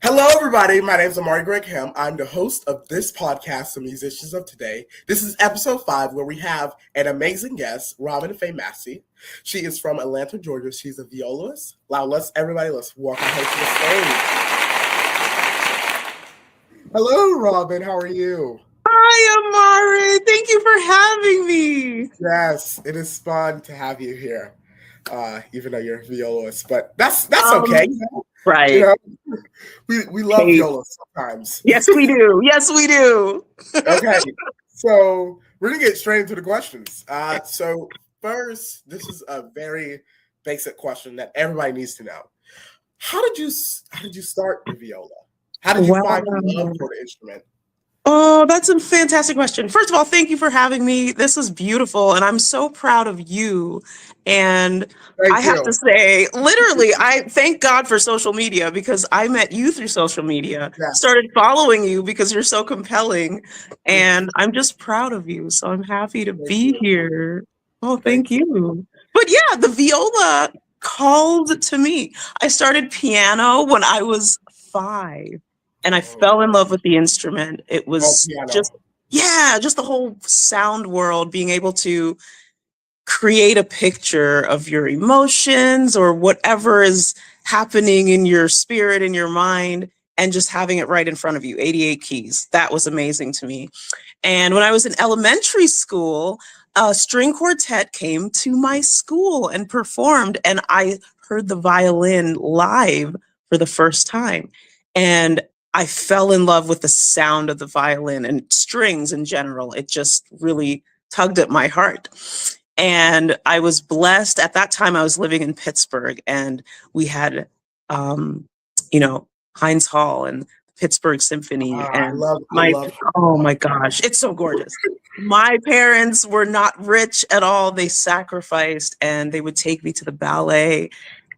Hello, everybody. My name is Gregg-Ham. I'm the host of this podcast, The Musicians of Today. This is episode 5, where we have an amazing guest, Robin Faye Massie. She is from Atlanta, Georgia. She's a violist. Now, let's welcome her to the stage. Hello, Robin. How are you? Hi, Amari. Thank you for having me. Yes, it is fun to have you here, even though you're a violist, but that's okay. Right. You know, we love viola sometimes. Yes, we do. Yes, we do. Okay, so we're gonna get straight into the questions. So first, this is a very basic question that everybody needs to know. How did you start the viola? How did you find love for the instrument? Oh, that's a fantastic question. First of all, thank you for having me. This is beautiful, and I'm so proud of you. And I have to say, literally, I thank God for social media because I met you through social media, started following you because you're so compelling, and I'm just proud of you. So I'm happy to be here. Oh, thank you. But yeah, the viola called to me. I started piano when I was 5. And I fell in love with the instrument. It was just the whole sound world, being able to create a picture of your emotions or whatever is happening in your spirit, in your mind, and just having it right in front of you, 88 keys. That was amazing to me. And when I was in elementary school, a string quartet came to my school and performed, and I heard the violin live for the first time. And I fell in love with the sound of the violin and strings in general. It just really tugged at my heart. And I was blessed. At that time, I was living in Pittsburgh, and we had, Heinz Hall and Pittsburgh Symphony. And oh my gosh, it's so gorgeous. My parents were not rich at all. They sacrificed, and they would take me to the ballet,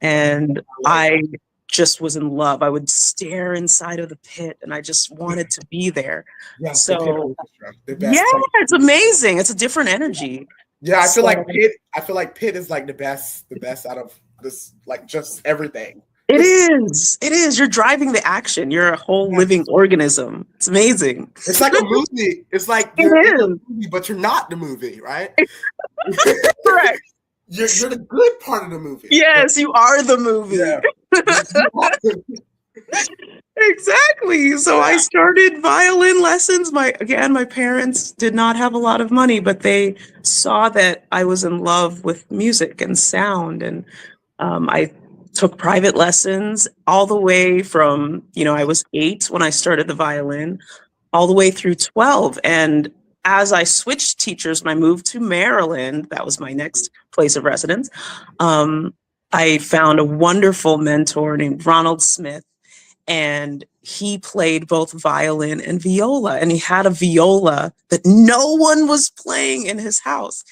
and I just was in love. I would stare inside of the pit, and I just wanted to be there. Yes, so it's amazing. It's a different energy. Yeah, I feel like Pit is like the best out of this, like just everything. It is. You're driving the action. You're a whole living organism. It's amazing. It's like a movie. It's like you're in the movie, but you're not the movie, right? Correct. You're the good part of the movie. Yes, you are the movie. Yeah. Exactly. So I started violin lessons. My parents did not have a lot of money, but they saw that I was in love with music and sound. And I took private lessons all the way from, I was 8 when I started the violin, all the way through 12. And as I switched teachers, when I moved to Maryland, that was my next place of residence, I found a wonderful mentor named Ronald Smith. And he played both violin and viola, and he had a viola that no one was playing in his house.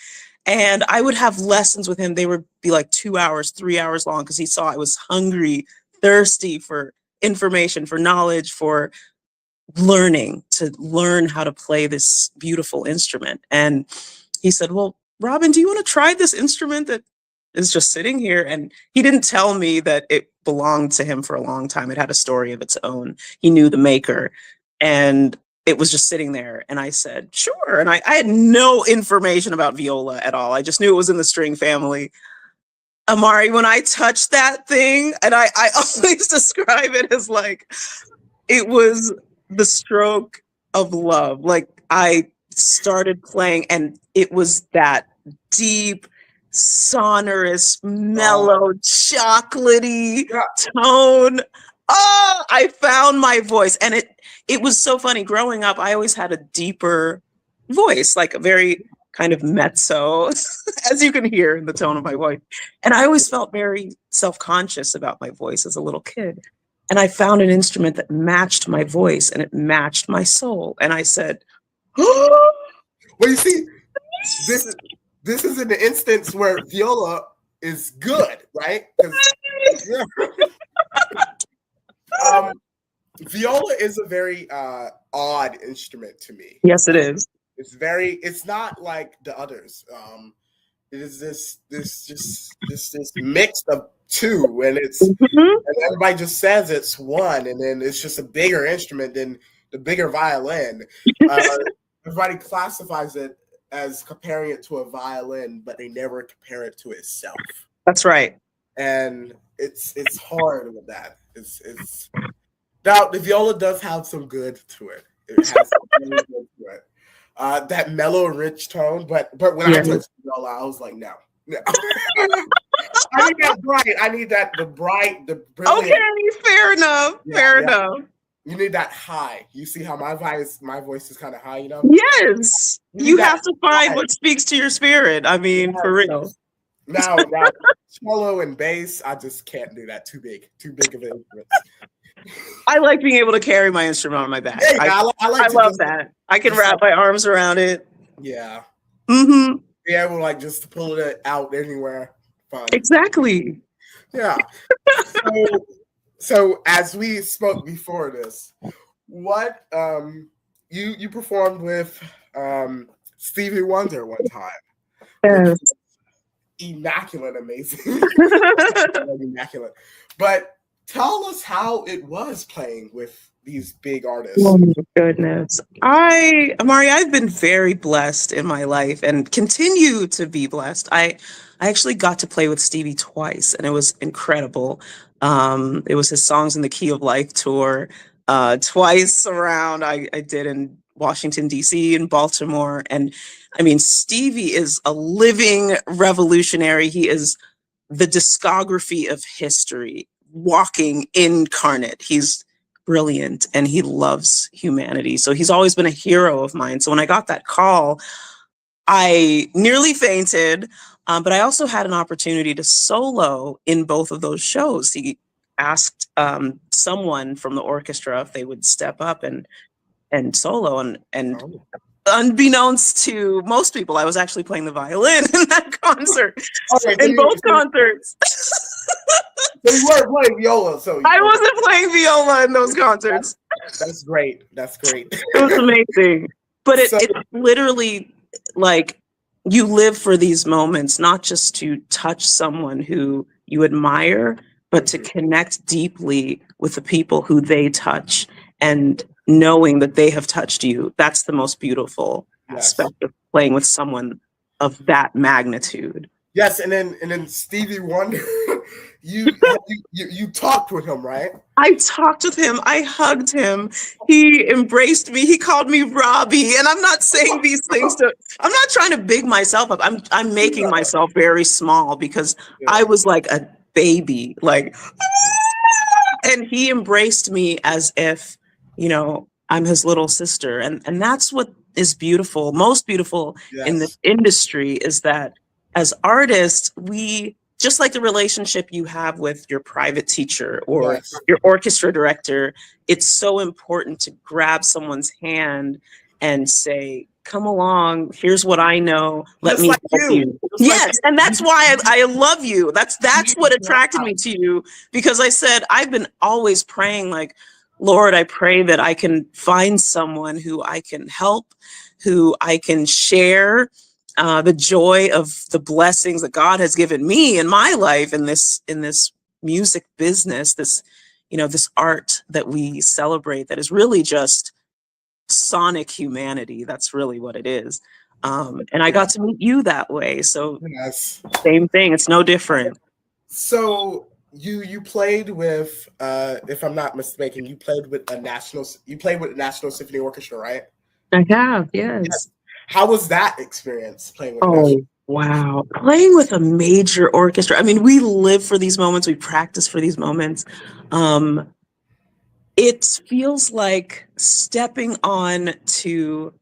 And I would have lessons with him. They would be like 2 hours, 3 hours long, because he saw I was hungry, thirsty for information, for knowledge, for learn how to play this beautiful instrument. And he said, well, Robin, do you want to try this instrument that is just sitting here? And he didn't tell me that it belonged to him for a long time. It had a story of its own. He knew the maker, and it was just sitting there. And I said, sure. And I had no information about viola at all. I just knew it was in the string family. Amari, when I touched that thing, and I always describe it as like, it was the stroke of love. Like, I started playing, and it was that deep, sonorous, mellow, chocolatey tone. Oh, I found my voice. And it was so funny. Growing up, I always had a deeper voice, like a very kind of mezzo, as you can hear in the tone of my voice. And I always felt very self-conscious about my voice as a little kid. And I found an instrument that matched my voice, and it matched my soul. And I said, well, you see, this is an instance where viola is good, right? Viola is a very odd instrument to me. Yes, it is. It's not like the others. it is this mix of two, and and everybody just says it's one, and then it's just a bigger instrument than the bigger violin. Everybody classifies it as comparing it to a violin, but they never compare it to itself. That's right. And it's hard with that. It's now the viola does have some good to it. It has some really good to it. That mellow, rich tone, but when I touched the viola, I was like, no. I need that bright. I need the brilliant. Okay, fair enough. Fair enough. You need that high. You see how my voice is kind of high, Yes. You have to find what speaks to your spirit. I mean, for real. Now, cello and bass, I just can't do that. Too big of an instrument. I like being able to carry my instrument on my back. I love that. I can wrap my arms around it. Yeah. Mm-hmm. Be able to just to pull it out anywhere. Fun. Exactly. Yeah. So as we spoke before this, what you performed with Stevie Wonder one time. Yes. Immaculate, amazing. Immaculate. But tell us how it was playing with these big artists. Oh my goodness. Amari, I've been very blessed in my life and continue to be blessed. I actually got to play with Stevie twice, and it was incredible. It was his Songs in the Key of Life tour. Twice around, I did in Washington, D.C. and Baltimore. And I mean, Stevie is a living revolutionary. He is the discography of history, walking incarnate. He's brilliant and he loves humanity. So he's always been a hero of mine. So when I got that call, I nearly fainted, but I also had an opportunity to solo in both of those shows. He asked someone from the orchestra if they would step up and solo, and unbeknownst to most people, I was actually playing the violin in that concert. In both concerts. So you weren't playing viola, I wasn't playing viola in those concerts. That's great. It was amazing. But it's literally like you live for these moments, not just to touch someone who you admire, but to connect deeply with the people who they touch, and knowing that they have touched you. That's the most beautiful aspect of playing with someone of that magnitude. Yes, and then Stevie Wonder, you talked with him, right? I talked with him. I hugged him. He embraced me. He called me Robbie. And I'm not saying these things I'm not trying to big myself up. I'm making myself very small because I was like a baby, like, and he embraced me as if, I'm his little sister. And that's what is beautiful, most beautiful in this industry, is that as artists, we, just like the relationship you have with your private teacher or your orchestra director, it's so important to grab someone's hand and say, come along, here's what I know, let me help you. Yes, and that's why I love you. That's what attracted me to you, because I said, I've been always praying, like, Lord, I pray that I can find someone who I can help, who I can share the joy of the blessings that God has given me in my life, in this music business, this art that we celebrate, that is really just sonic humanity. That's really what it is. And I got to meet you that way. So same thing. It's no different. So you played with, if I'm not mistaken, you played with the National Symphony Orchestra, right? I have, yes. How was that experience playing with? Oh, wow. Playing with a major orchestra. I mean, we live for these moments. We practice for these moments. It feels like stepping on to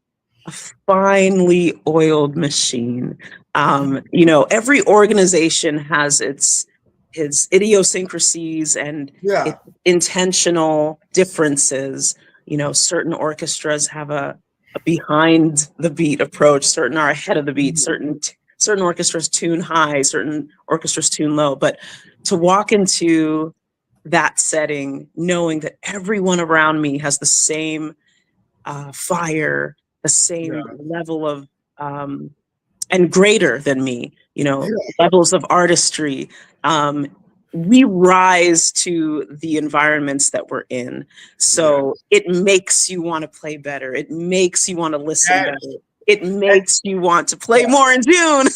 a finely oiled machine. Every organization has its idiosyncrasies and its intentional differences. Certain orchestras have a behind the beat approach, certain are ahead of the beat, certain orchestras tune high, certain orchestras tune low. But to walk into that setting, knowing that everyone around me has the same fire, the same level of and greater than me, Yeah. levels of artistry. We rise to the environments that we're in. So it makes you want to play better. It makes you want to listen better. Yes. It makes you want to play more in tune.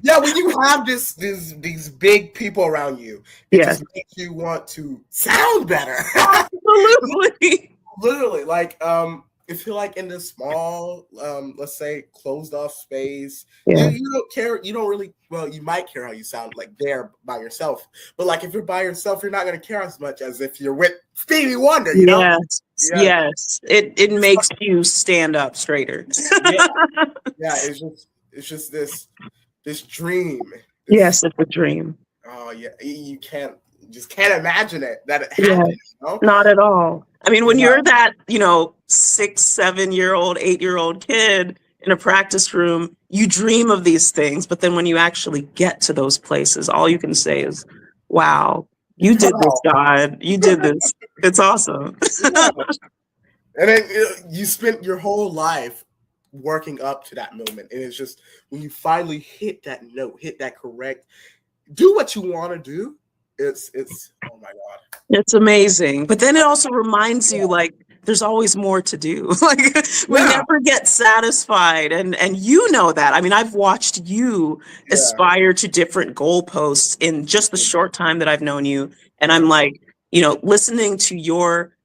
Yeah, when you have these big people around you, it Yes, just makes you want to sound better. absolutely. Literally, like if you're like in this small, let's say closed off space, Yeah. you don't care. You don't really. Well, you might care how you sound like there by yourself, but like if you're by yourself, you're not gonna care as much as if you're with Stevie Wonder. Yes. Yeah, Yes. It makes you stand up straighter. yeah, yeah. It's just this dream. Yes, This it's a dream. oh yeah, you just can't imagine it that it Yeah. happened. Not at all. I mean, when Yeah, you're that, 6, 7-year-old, 8-year-old kid in a practice room, you dream of these things. But then when you actually get to those places, all you can say is, wow, you did this, God. You did this. It's awesome. yeah. And then you spent your whole life working up to that moment, and it's just when you finally hit that note, hit that correct, do what you want to do. It's oh my god. It's amazing. But then it also reminds you, like, there's always more to do. Like, we Yeah, never get satisfied. And you know that. I mean, I've watched you yeah, aspire to different goalposts in just the short time that I've known you. And I'm yeah, like, listening to your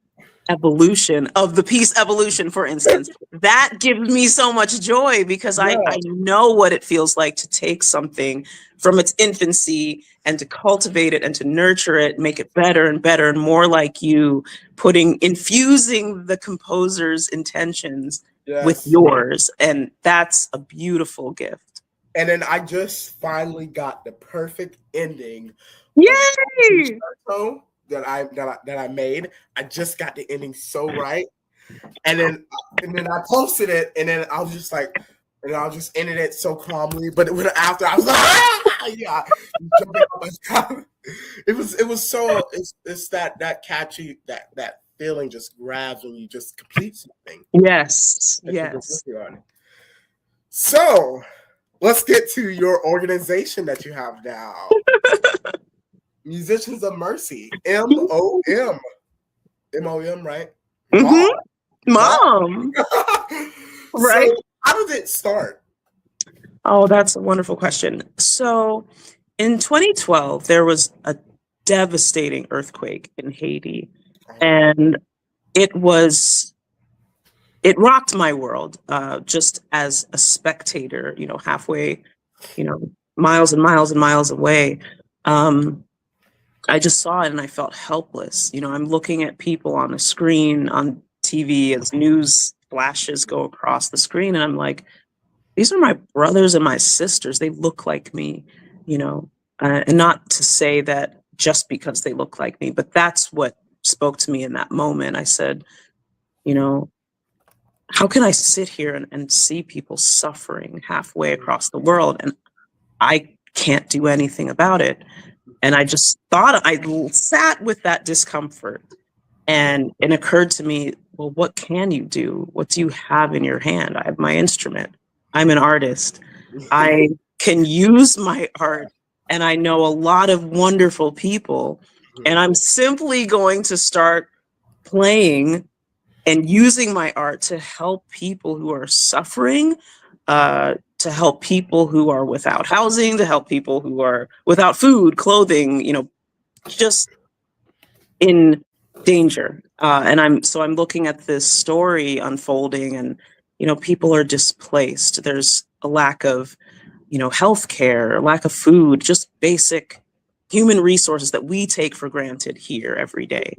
evolution of the piece Evolution, for instance, that gives me so much joy because I yeah, know what it feels like to take something from its infancy and to cultivate it and to nurture it, make it better and better and more like you, infusing the composer's intentions with yes. yours. And that's a beautiful gift. And then I just finally got the perfect ending of the Yay! concerto that I made. I just got the ending so right, and then I posted it, and then I was just like, and I just ended it so calmly. But when after I was like, yeah, jumping on my couch. It was so it's that catchy that feeling just grabs when you just complete something Yes, that you've been yes. working on. So let's get to your organization that you have now. Musicians of Mercy. MOM. MOM, right? Mom. Mm-hmm. Mom. Mom, So right? how did it start? Oh, that's a wonderful question. So in 2012, there was a devastating earthquake in Haiti, and it was it rocked my world, just as a spectator, halfway, miles and miles and miles away. Um, I just saw it and I felt helpless. I'm looking at people on a screen on TV as news flashes go across the screen, and I'm like, these are my brothers and my sisters. They look like me, and not to say that just because they look like me, but that's what spoke to me in that moment. I said, you know, how can I sit here and see people suffering halfway across the world and I can't do anything about it? And I just thought, sat with that discomfort, and it occurred to me, well, what can you do? What do you have in your hand? I have my instrument. I'm an artist. I can use my art, and I know a lot of wonderful people, and I'm simply going to start playing and using my art to help people who are suffering, to help people who are without housing, to help people who are without food, clothing, just in danger. And I'm looking at this story unfolding, and people are displaced. There's a lack of healthcare, a lack of food, just basic human resources that we take for granted here every day.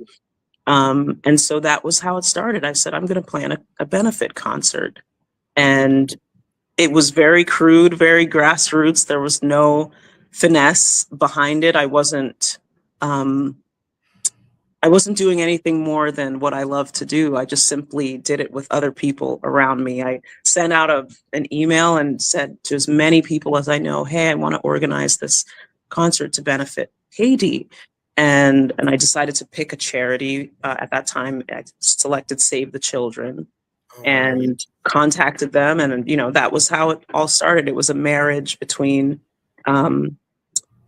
And so that was how it started. I said, I'm going to plan a benefit concert. And it was very crude, very grassroots. There was no finesse behind it. I wasn't doing anything more than what I love to do. I just simply did it with other people around me. I sent out an email and said to as many people as I know, hey, I want to organize this concert to benefit Haiti. And I decided to pick a charity. At that time, I selected Save the Children. Oh, And contacted them, and that was how it all started. It was a marriage between, and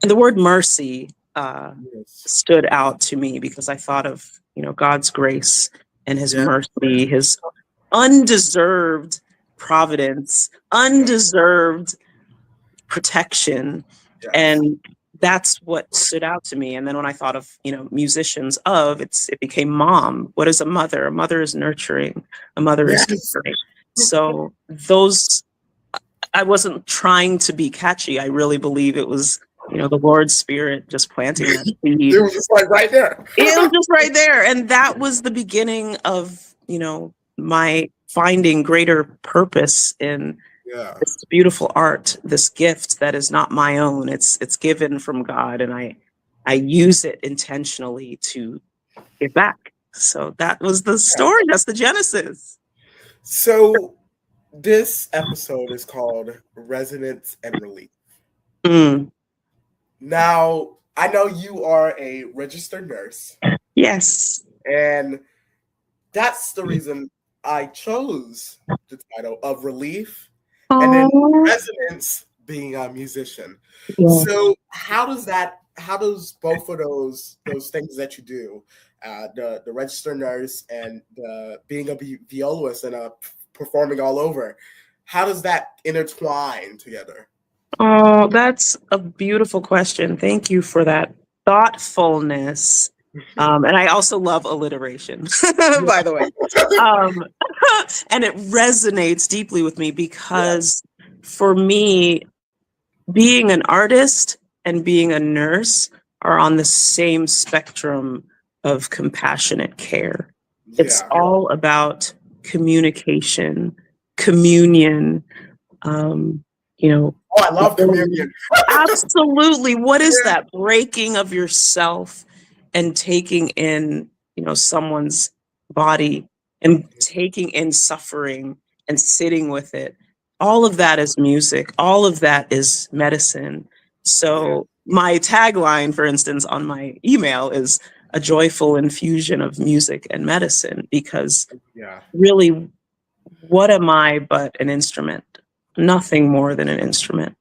the word mercy Yes. stood out to me because I thought of God's grace and His Yeah. mercy, His undeserved providence, undeserved protection, Yes. and that's what stood out to me. And then when I thought of musicians, it became mom. What is a mother? A mother is nurturing. A mother is Yes. caring. So those, I wasn't trying to be catchy. I really believe it was the Lord's Spirit just planting that seed. It was just like right there. It was just right there, and that was the beginning of my finding greater purpose in Yeah. this beautiful art, this gift that is not my own. It's given from God, and I use it intentionally to give back. So that was the story. That's the genesis. So this episode is called Resonance and Relief. Mm. Now, I know you are a registered nurse, Yes. and that's the reason I chose the title of Relief, and then Aww. Resonance being a musician. Yeah. So how does both of those things that you do, the registered nurse and the being a violist and performing all over, how does that intertwine together? Oh, that's a beautiful question. Thank you for that thoughtfulness. And I also love alliteration, by the way. And it resonates deeply with me because for me, being an artist and being a nurse are on the same spectrum of compassionate care. It's all about communication, communion, Oh, I love communion. Absolutely. What is that? Breaking of yourself and taking in, someone's body and taking in suffering and sitting with it. All of that is music. All of that is medicine. So my tagline, for instance, on my email is a joyful infusion of music and medicine, because really, what am I but an instrument? Nothing more than an instrument.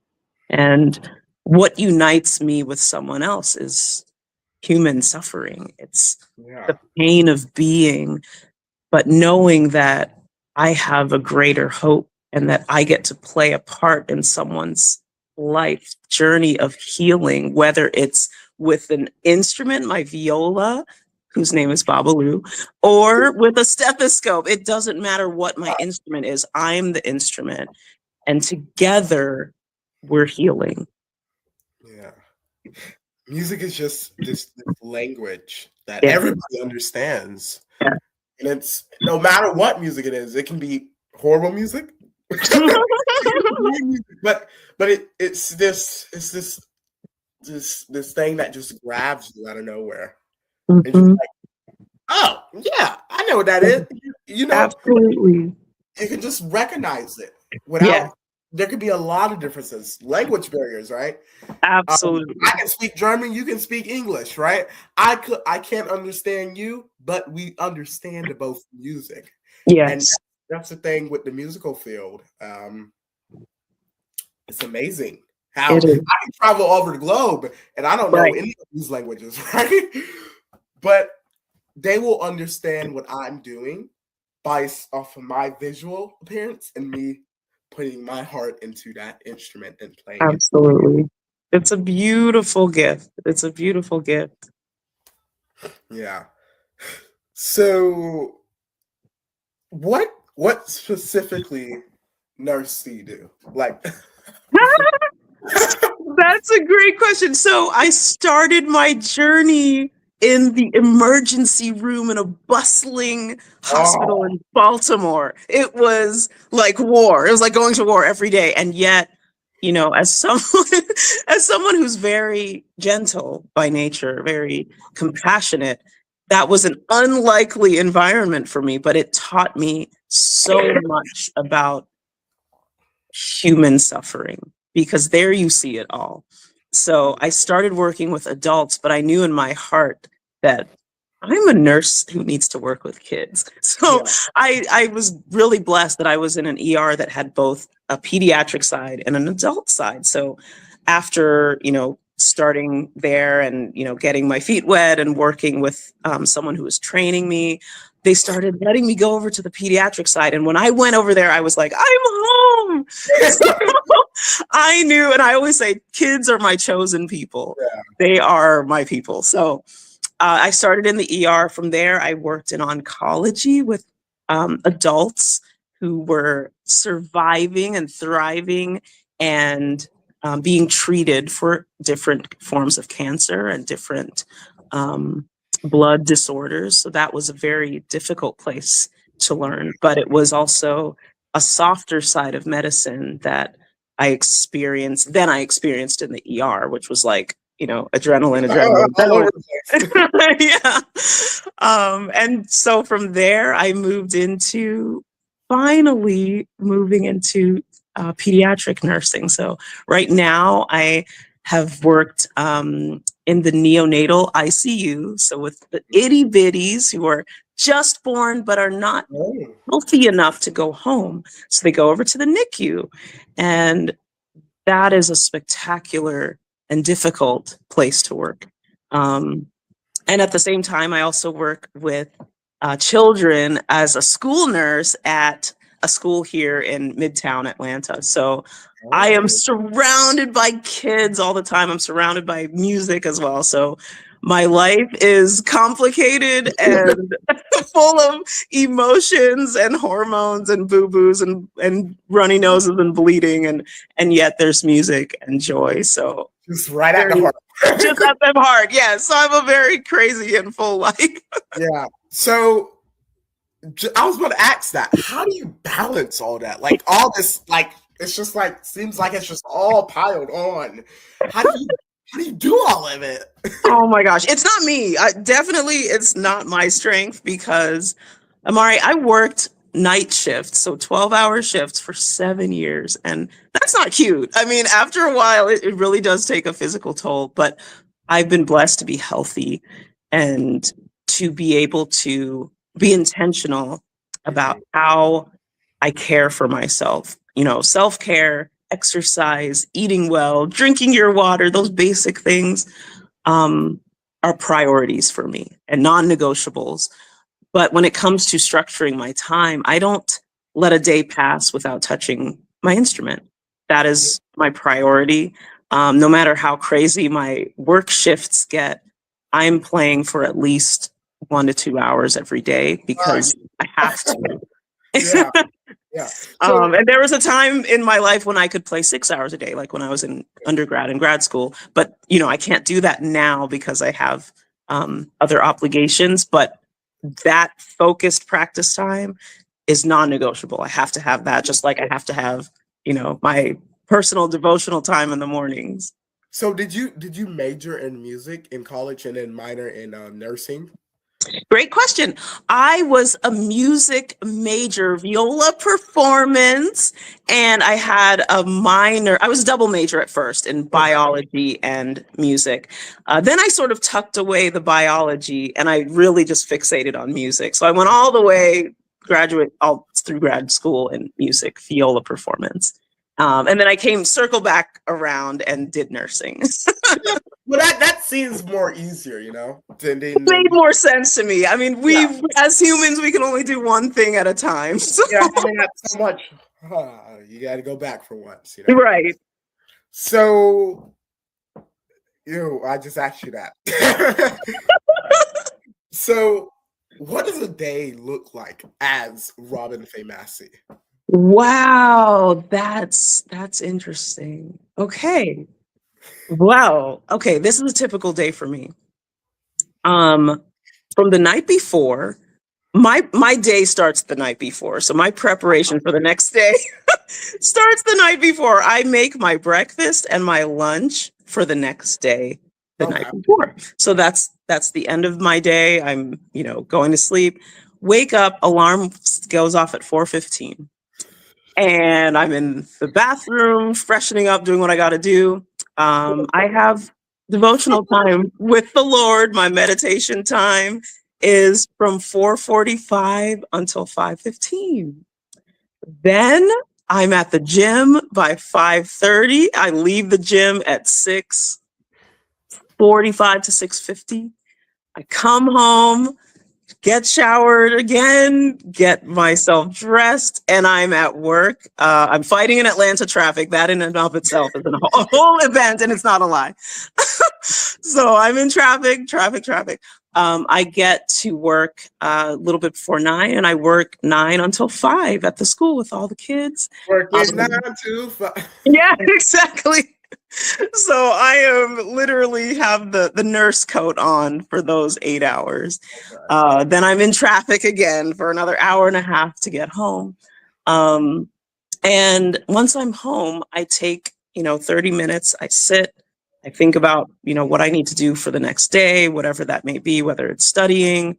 And what unites me with someone else is human suffering. It's the pain of being, but knowing that I have a greater hope and that I get to play a part in someone's life journey of healing, whether it's with an instrument, my viola, whose name is Babalu, or with a stethoscope. It doesn't matter what my instrument is. I'm the instrument. And together we're healing. Yeah. Music is just this language that everybody understands. Yeah. And it's no matter what music it is, it can be horrible music. but it's this thing that just grabs you out of nowhere. Mm-hmm. And you're like, oh yeah, I know what that is. Absolutely. You can just recognize it without there could be a lot of differences, language barriers, right? Absolutely. I can speak German, you can speak English, right? I can't understand you, but we understand both music. Yes. And that's the thing with the musical field. It's amazing how I can travel over the globe and I don't know any of these languages, right? But they will understand what I'm doing based off of my visual appearance and me putting my heart into that instrument and playing it. Absolutely. It's a beautiful gift. It's a beautiful gift. Yeah. So what specifically nurse do you do? Like That's a great question. So I started my journey in the emergency room in a bustling hospital in Baltimore. It was like war. It was like going to war every day. And yet, as someone who's very gentle by nature, very compassionate, that was an unlikely environment for me, but it taught me so much about human suffering, because there you see it all. So I started working with adults, but I knew in my heart that I'm a nurse who needs to work with kids. So Yeah. I was really blessed that I was in an ER that had both a pediatric side and an adult side. So after, starting there and, getting my feet wet and working with someone who was training me, they started letting me go over to the pediatric side. And when I went over there, I was like, I'm home. So I knew, and I always say, kids are my chosen people. Yeah. They are my people. So I started in the ER. From there, I worked in oncology with adults who were surviving and thriving and being treated for different forms of cancer and different blood disorders. So that was a very difficult place to learn, but it was also a softer side of medicine that I experienced in the ER, which was like, adrenaline. All over the place. Yeah. And so from there, I finally moving into pediatric nursing. So right now I have worked in the neonatal ICU. So with the itty bitties who are just born, but are not healthy enough to go home. So they go over to the NICU, and that is a spectacular and difficult place to work. And at the same time, I also work with children as a school nurse at a school here in Midtown Atlanta. So I am surrounded by kids all the time. I'm surrounded by music as well. So my life is complicated and full of emotions and hormones and boo-boos and runny noses and bleeding, and yet there's music and joy. So just right at the heart. Just at the heart, yeah. So I'm a very crazy and full life. Yeah. So I was going to ask that. How do you balance all that? Like all this, like it's just like seems like it's just all piled on. How do you do all of it? Oh my gosh, it's not me. It's not my strength because, Amari, I worked night shifts, so 12-hour shifts for 7 years, and that's not cute. I mean, after a while, it really does take a physical toll, but I've been blessed to be healthy and to be able to be intentional about how I care for myself. Self-care, exercise, eating well, drinking your water, those basic things are priorities for me and non-negotiables. But when it comes to structuring my time, I don't let a day pass without touching my instrument. That is my priority. No matter how crazy my work shifts get, I'm playing for at least 1 to 2 hours every day because I have to. Yeah. And there was a time in my life when I could play 6 hours a day, like when I was in undergrad and grad school. But, I can't do that now because I have other obligations. But that focused practice time is non-negotiable. I have to have that, just like I have to have, my personal devotional time in the mornings. So did you major in music in college and then minor in nursing? Great question. I was a music major, viola performance, and I had a minor. I was a double major at first in biology and music. Then I sort of tucked away the biology and I really just fixated on music. So I went all the way all through grad school in music, viola performance. And then I circle back around and did nursing. Well, that seems more easier, It made more sense to me. I mean, as humans, we can only do one thing at a time. So. Yeah, I mean, that's so much. You got to go back for once, Right. So, I just asked you that. So, what does a day look like as Robin Faye Massie? Wow, that's interesting. Okay. Wow. Okay, this is a typical day for me. From the night before, my day starts the night before. So my preparation for the next day starts the night before. I make my breakfast and my lunch for the next day the night before. So that's the end of my day. I'm, going to sleep. Wake up, alarm goes off at 4:15. And I'm in the bathroom, freshening up, doing what I got to do. I have devotional time with the Lord, my meditation time. is from 4:45 until 5:15. Then I'm at the gym by 5:30. I leave the gym at 6:45 to 6:50. I come home, get showered again, get myself dressed, and I'm at work. I'm fighting in Atlanta traffic. That in and of itself is a whole event, and it's not a lie. So I'm in traffic. I get to work a little bit before 9, and I work 9 until 5 at the school with all the kids. Working 9 to 5. Yeah, exactly. So I am literally have the nurse coat on for those 8 hours. Okay. Then I'm in traffic again for another hour and a half to get home. And once I'm home, I take, 30 minutes, I sit, I think about, what I need to do for the next day, whatever that may be, whether it's studying,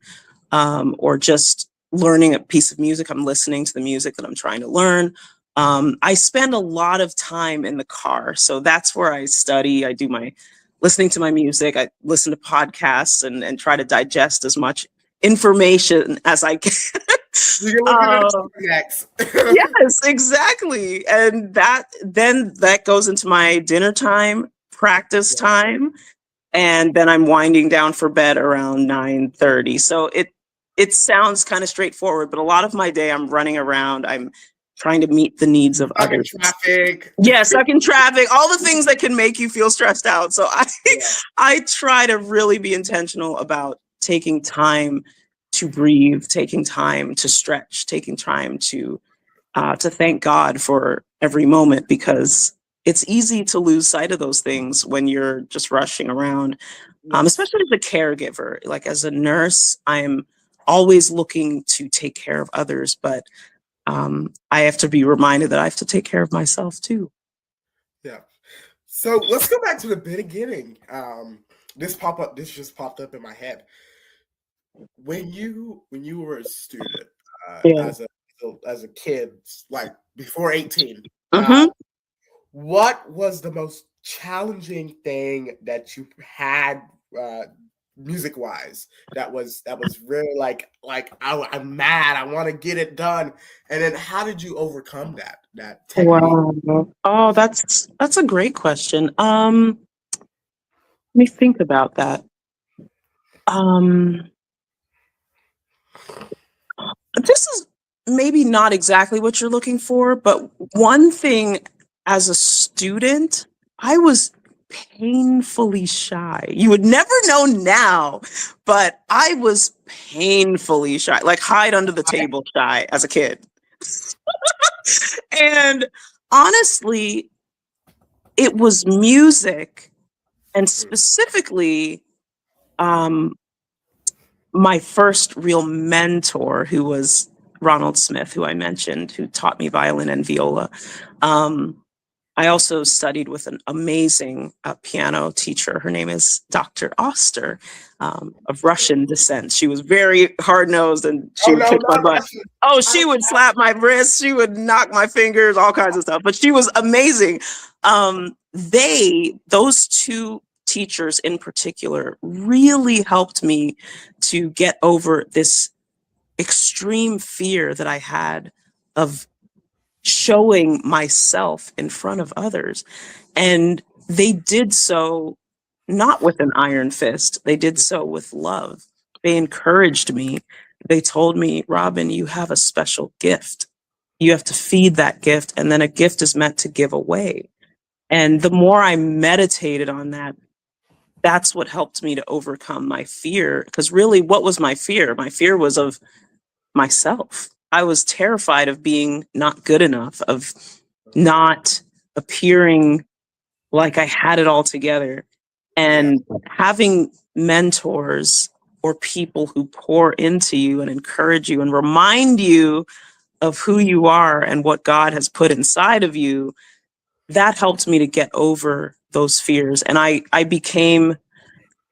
or just learning a piece of music. I'm listening to the music that I'm trying to learn. I spend a lot of time in the car. So that's where I study. I do my listening to my music. I listen to podcasts and try to digest as much information as I can. You can look at it next. Yes, exactly. And that goes into my dinner time, practice time, and then I'm winding down for bed around 9:30. So it sounds kind of straightforward, but a lot of my day I'm running around. I'm trying to meet the needs of others. Traffic. Yeah, stuck in traffic, all the things that can make you feel stressed out. So I try to really be intentional about taking time to breathe, taking time to stretch, taking time to thank God for every moment, because it's easy to lose sight of those things when you're just rushing around, especially as a caregiver. Like as a nurse, I'm always looking to take care of others, but I have to be reminded that I have to take care of myself too. Yeah. So let's go back to the beginning. This just popped up in my head. When you were a student, as a kid, like before 18, what was the most challenging thing that you had music wise that was really like I'm mad, I want to get it done, and then how did you overcome that technique? Wow. Oh, that's a great question. Let me think about that. This is maybe not exactly what you're looking for, but one thing as a student, I was painfully shy. You would never know now, but I was painfully shy, like hide under the table shy as a kid. And honestly, it was music, and specifically my first real mentor, who was Ronald Smith, who I mentioned, who taught me violin and viola. I also studied with an amazing piano teacher. Her name is Dr. Oster, of Russian descent. She was very hard-nosed, and she would kick my butt. Oh, she would slap my wrist. She would knock my fingers, all kinds of stuff. But she was amazing. Those two teachers in particular really helped me to get over this extreme fear that I had of showing myself in front of others. And they did so not with an iron fist, they did so with love. They encouraged me. They told me, Robin, you have a special gift. You have to feed that gift, and then a gift is meant to give away. And the more I meditated on that, that's what helped me to overcome my fear. Because really, what was my fear? My fear was of myself. I was terrified of being not good enough, of not appearing like I had it all together. And having mentors or people who pour into you and encourage you and remind you of who you are and what God has put inside of you, that helped me to get over those fears. And I became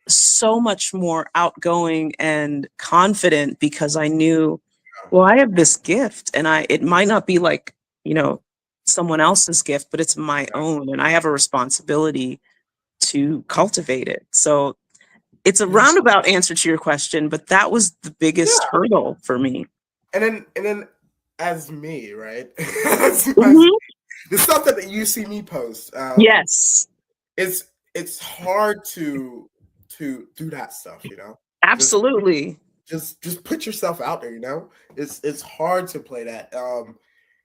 so much more outgoing and confident because I knew, well, I have this gift, and it might not be like, someone else's gift, but it's my own, and I have a responsibility to cultivate it. So it's a roundabout answer to your question, but that was the biggest hurdle for me. And then as me, right? as the stuff that you see me post. Yes. It's hard to do that stuff, you know? Absolutely. Just put yourself out there, you know? It's hard to play that.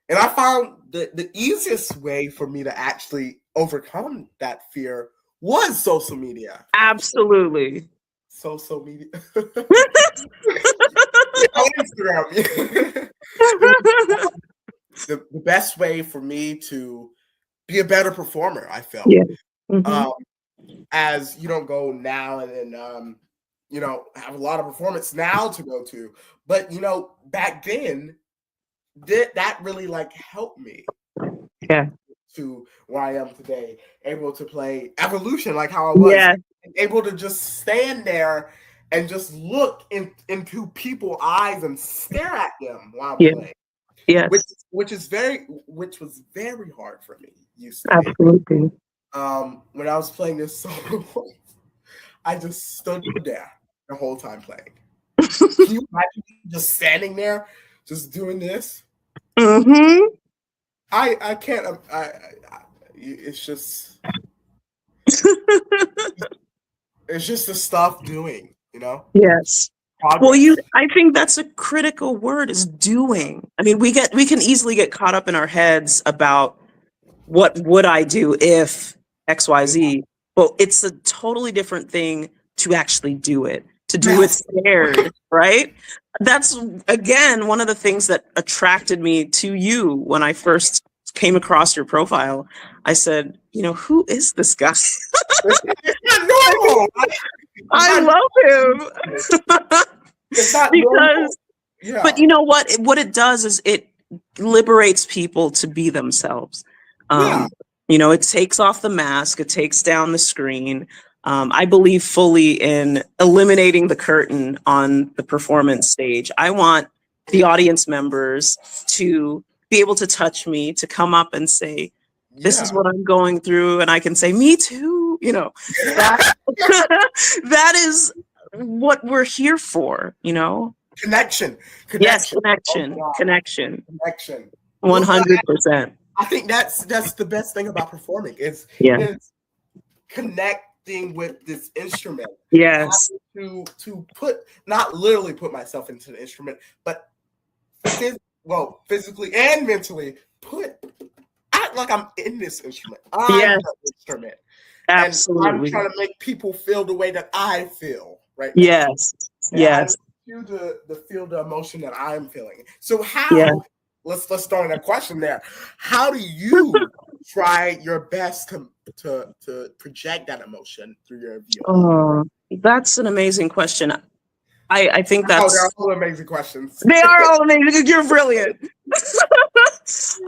And I found the easiest way for me to actually overcome that fear was social media. Absolutely. Social media. On Instagram. the best way for me to be a better performer, I felt. Yeah. As you don't go now and then you know, have a lot of performance now to go to. But you know, back then, that really like helped me. Yeah. To where I am today, able to play Evolution like how I was. Yeah. Able to just stand there and just look into people's eyes and stare at them while I'm playing. Yes. Which was very hard for me. Used to Absolutely. When I was playing this song, I just stood there the whole time playing. Can you imagine just standing there, just doing this? I can't. It's just it's just the stuff doing, you know. Yes. Progress. Well, I think that's a critical word, is doing. I mean, we can easily get caught up in our heads about what would I do if XYZ, but it's a totally different thing to actually do it, to do it scared, right? That's, again, one of the things that attracted me to you when I first came across your profile. I said, you know, who is this guy? No, I love him. It's not because, but you know what? What it does is it liberates people to be themselves. You know, it takes off the mask, it takes down the screen. I believe fully in eliminating the curtain on the performance stage. I want the audience members to be able to touch me, to come up and say, this is what I'm going through. And I can say, me too. You know, that is what we're here for, you know? Connection. Yes, connection. 100%. I think that's the best thing about performing. It's connecting with this instrument. Yes. To not literally put myself into the instrument, but physically and mentally act like I'm in this instrument. I'm the instrument. Absolutely. And I'm trying to make people feel the way that I feel right now. Yes. Yes. I want you to feel the emotion that I'm feeling. So how? Let's start on that question there. How do you try your best to project that emotion through your view? Oh, that's an amazing question. I think that's they're all amazing questions. They are all amazing. You're brilliant.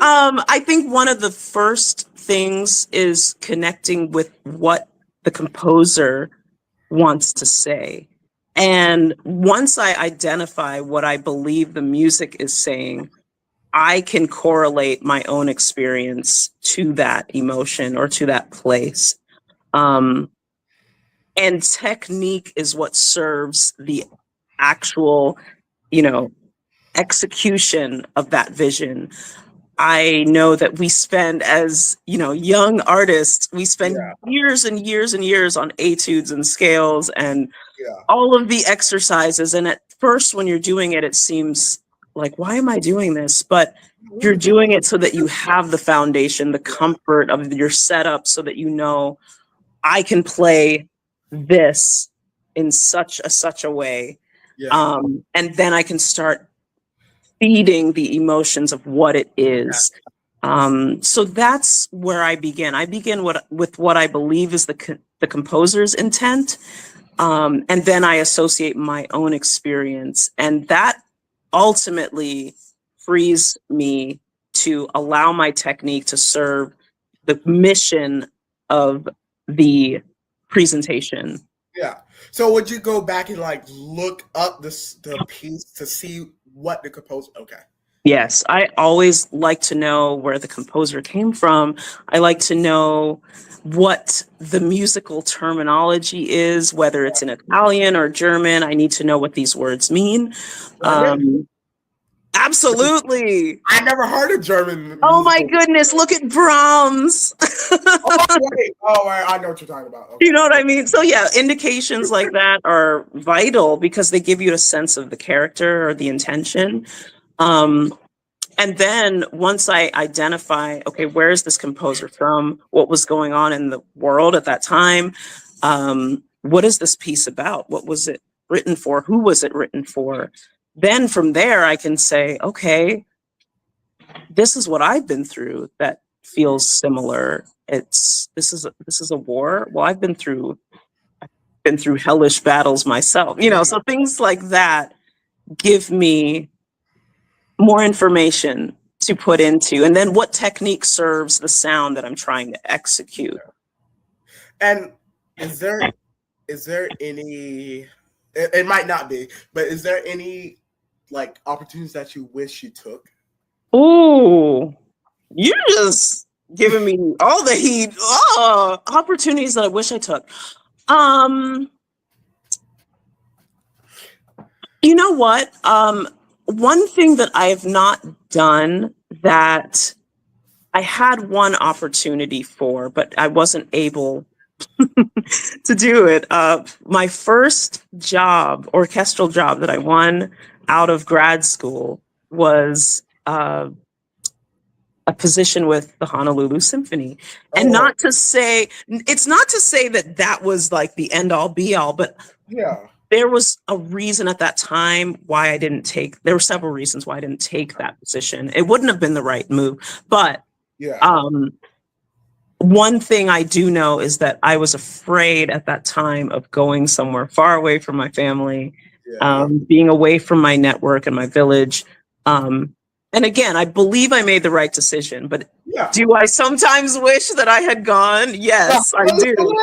I think one of the first things is connecting with what the composer wants to say. And once I identify what I believe the music is saying, I can correlate my own experience to that emotion or to that place. And technique is what serves the actual, you know, execution of that vision. I know that we spend, as you know, young artists, we spend years and years and years on etudes and scales and all of the exercises. And at first, when you're doing it, it seems like, why am I doing this? But you're doing it so that you have the foundation, the comfort of your setup, so that you know, I can play this in such a way. And then I can start feeding the emotions of what it is. So that's where I begin. I begin with what I believe is the composer's intent. And then I associate my own experience. And that ultimately frees me to allow my technique to serve the mission of the presentation. Yeah. So would you go back and like look up the piece to see what the composer? Okay. Yes, I always like to know where the composer came from. I like to know what the musical terminology is, whether it's in Italian or German. I need to know what these words mean. German? Absolutely. I never heard of German Oh my musical. goodness, look at Brahms. Oh, wait, I know what you're talking about. You Okay. know what I mean? So yeah, indications like that are vital because they give you a sense of the character or the intention. Um, and then once I identify, okay, where is this composer from? What was going on in the world at that time? What is this piece about? What was it written for? Who was it written for? Then from there, I can say, okay, this is what I've been through that feels similar. This is a war. Well, I've been through hellish battles myself, Yeah. so things like that give me more information to put into, and then what technique serves the sound that I'm trying to execute. And is there any, it might not be, but is there any like opportunities that you wish you took? Ooh, you're just giving me all the heat. Oh, opportunities that I wish I took. You know what? One thing that I have not done that I had one opportunity for, but I wasn't able to do it. My first job, orchestral job that I won out of grad school was a position with the Honolulu Symphony. And Oh, it's not to say that that was like the end all be all, but yeah. there was a reason at that time why I didn't take, there were several reasons why I didn't take that position. It wouldn't have been the right move. But Yeah. one thing I do know is that I was afraid at that time of going somewhere far away from my family, Yeah. being away from my network and my village. And again, I believe I made the right decision, but Yeah. do I sometimes wish that I had gone? Yes, I do.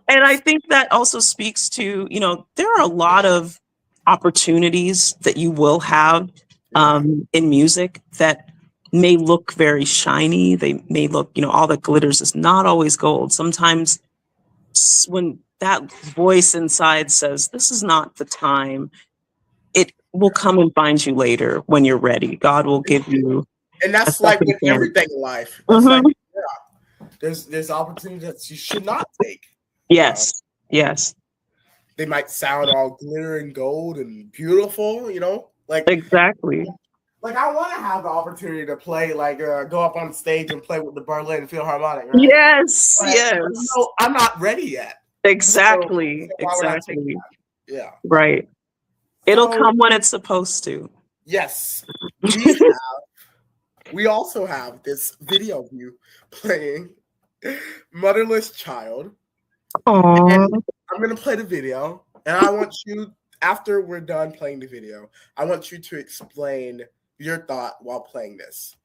And I think that also speaks to, there are a lot of opportunities that you will have in music that may look very shiny. They may look, all that glitters is not always gold. Sometimes when that voice inside says, this is not the time, it will come and find you later when you're ready. God will give you And a that's like second with chance. everything in life. That's like, yeah, there's opportunities that you should not take. Yes. Yes. They might sound all glitter and gold and beautiful, like Exactly. Like I want to have the opportunity to play, like go up on stage and play with the Berlin Philharmonic, right? Yes. But, Yes. I'm not ready yet. Exactly. So why would I take Exactly. that? Yeah. Right. It'll So, come when it's supposed to. Yes. We also have this video of you playing Motherless Child. Aww. And I'm gonna play the video, and I want you, after we're done playing the video, I want you to explain your thought while playing this.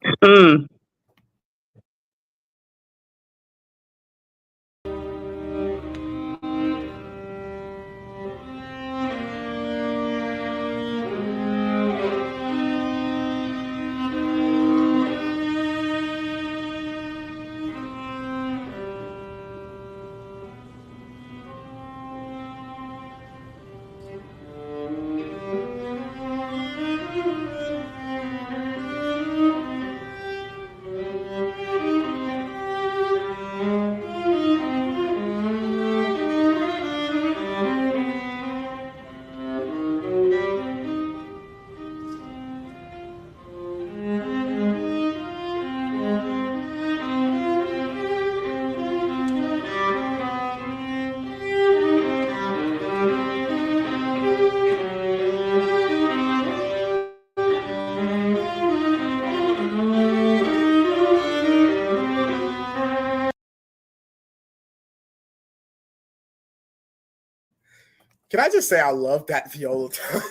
Can I just say I love that viola tone?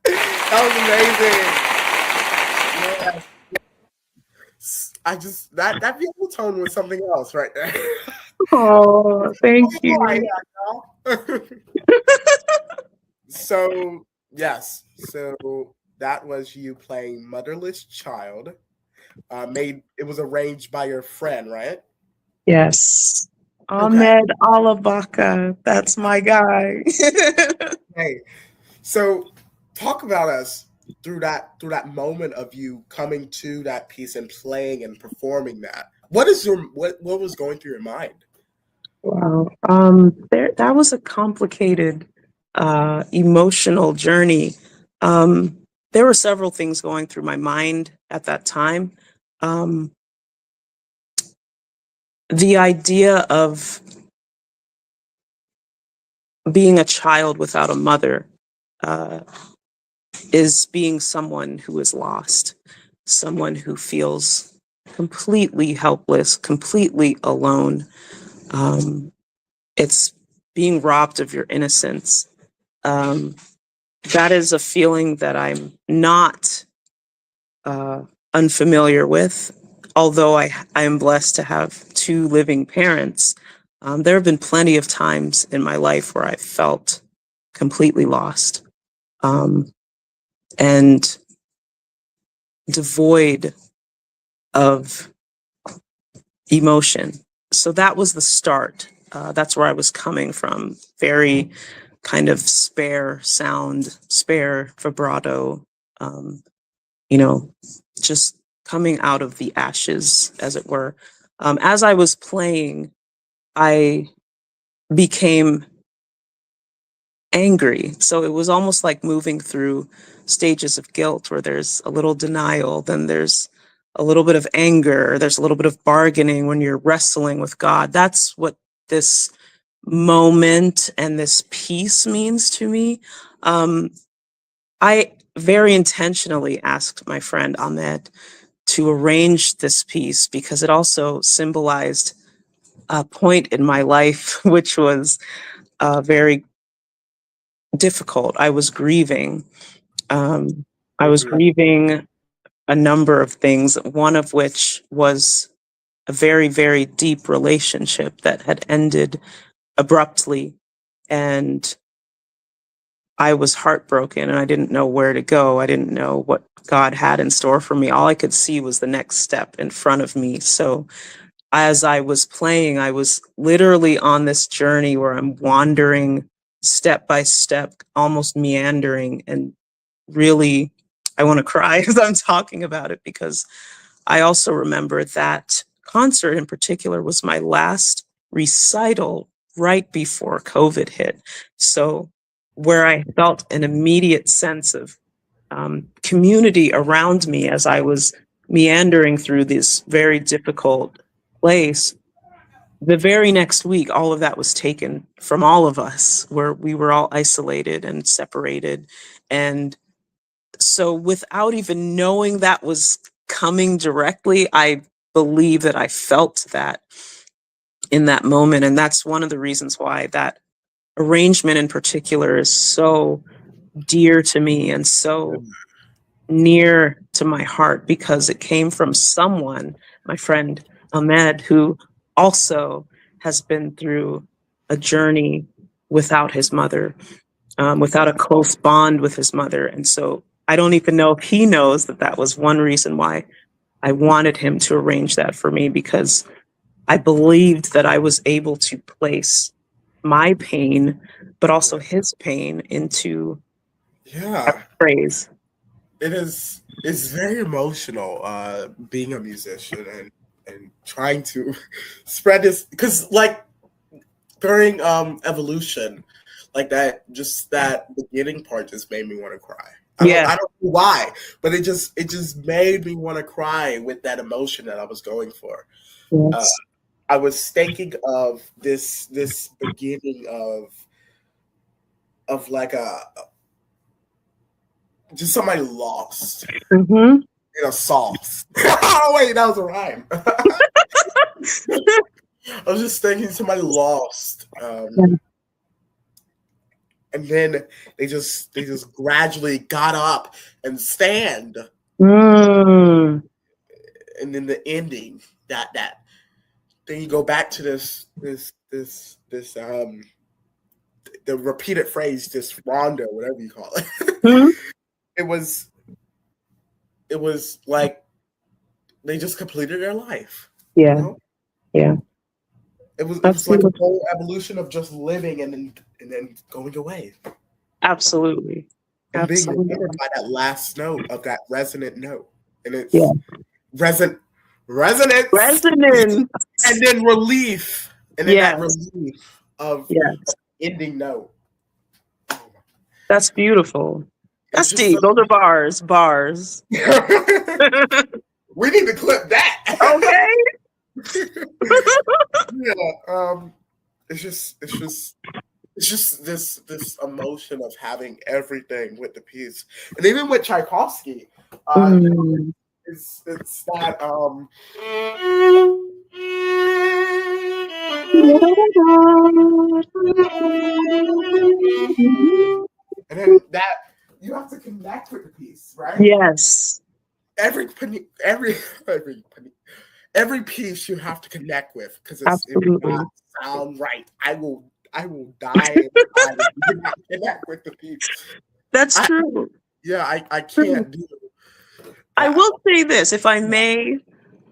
That was amazing. Yeah. I just that viola tone was something else right there. Oh, thank you. So Yes. So that was you playing Motherless Child. It was arranged by your friend, right? Yes. Okay. Ahmed Alabaka. That's my guy. Hey. So talk about us through that moment of you coming to that piece and playing and performing that. What was going through your mind? Wow. That was a complicated emotional journey. Um, there were several things going through my mind at that time. Um, the idea of being a child without a mother uh, is being someone who is lost, someone who feels completely helpless, completely alone. Um, it's being robbed of your innocence. Um, that is a feeling that I'm not uh, unfamiliar with. Although I am blessed to have two living parents, there have been plenty of times in my life where I felt completely lost um, and devoid of emotion. So that was the start. That's where I was coming from. Very kind of spare sound, spare vibrato, um, you know, just coming out of the ashes, as it were. As I was playing, I became angry. So it was almost like moving through stages of guilt where there's a little denial, then there's a little bit of anger, there's a little bit of bargaining when you're wrestling with God. That's what this moment and this piece means to me. Um, I very intentionally asked my friend Ahmed to arrange this piece because it also symbolized a point in my life which was very difficult. I was grieving. Um, I was Mhm. grieving a number of things, one of which was a very, very deep relationship that had ended abruptly. And I was heartbroken and I didn't know where to go. I didn't know what God had in store for me. All I could see was the next step in front of me. So as I was playing, I was literally on this journey where I'm wandering step by step, almost meandering. And really, I want to cry as I'm talking about it because I also remember that concert in particular was my last recital right before COVID hit. So, where I felt an immediate sense of community around me as I was meandering through this very difficult place. The very next week, all of that was taken from all of us, where we were all isolated and separated. And so, without even knowing that was coming directly, I believe that I felt that in that moment. And that's one of the reasons why that arrangement in particular is so dear to me and so near to my heart because it came from someone, my friend Ahmed, who also has been through a journey without his mother, without a close bond with his mother. And so I don't even know if he knows that that was one reason why I wanted him to arrange that for me because I believed that I was able to place my pain, but also his pain into Yeah, praise. it is. It's very emotional being a musician and trying to spread this because like during evolution, like that beginning part just made me want to cry. Yeah. I don't know why, but it just made me want to cry with that emotion that I was going for. Uh, Yes. I was thinking of this beginning of like a just somebody lost Hmm. in a sauce. Oh wait, that was a rhyme. I was just thinking somebody lost, and then they just gradually got up and stand, Mm. and then the ending that then you go back to this the repeated phrase, this rondo, whatever you call it. Mhm. It was like they just completed their life. You Yeah, know, yeah, it was like a absolutely, whole evolution of just living and then going away absolutely, and being remembered absolutely. by that last note of that resonant note, and Yeah, it's resonance, resonance. and then relief, and then that Yes, relief of yes, ending note. Oh my- that's beautiful. It's That's just deep. so. Those are bars, bars. We need to clip that. Okay. Yeah. It's just this emotion of having everything with the piece, and even with Tchaikovsky, Mm. it's that and then that you have to connect with the piece, right? Yes, Every penny, every piece you have to connect with because it will not absolutely. sound right. I will die if I do not connect with the piece. That's I true. I True. can't do I that. will say this, if I may